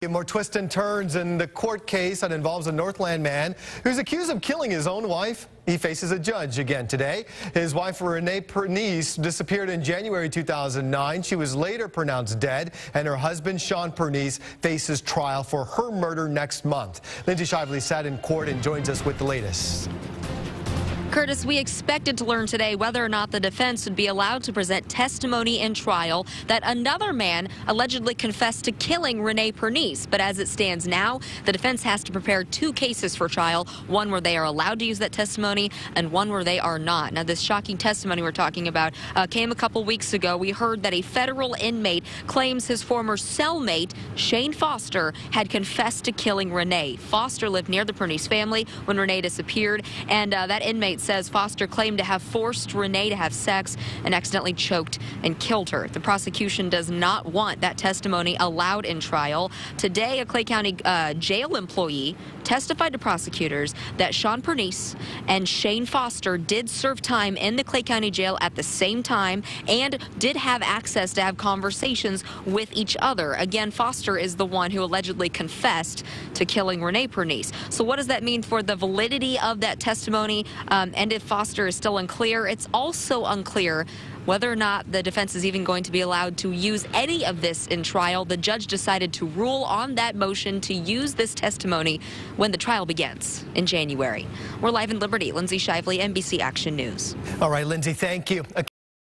More twists and turns in the court case that involves a Northland man who's accused of killing his own wife. He faces a judge again today. His wife, Renee Pernice, disappeared in January 2009. She was later pronounced dead, and her husband, Sean Pernice, faces trial for her murder next month. Lindsay Shively sat in court and joins us with the latest. Curtis, we expected to learn today whether or not the defense would be allowed to present testimony in trial that another man allegedly confessed to killing Renee Pernice. But as it stands now, the defense has to prepare two cases for trial, one where they are allowed to use that testimony and one where they are not. Now, this shocking testimony we're talking about came a couple weeks ago. We heard that a federal inmate claims his former cellmate, Shane Foster, had confessed to killing Renee. Foster lived near the Pernice family when Renee disappeared, and that inmate says Foster claimed to have forced Renee to have sex and accidentally choked and killed her. The prosecution does not want that testimony allowed in trial. Today, a Clay County jail employee testified to prosecutors that Sean Pernice and Shane Foster did serve time in the Clay County jail at the same time and did have access to have conversations with each other. Again, Foster is the one who allegedly confessed to killing Renee Pernice. So what does that mean for the validity of that testimony? And if Foster is still unclear, it's also unclear whether or not the defense is even going to be allowed to use any of this in trial. The judge decided to rule on that motion to use this testimony when the trial begins in January. We're live in Liberty. Lindsay Shively, NBC Action News. All right, Lindsay, thank you.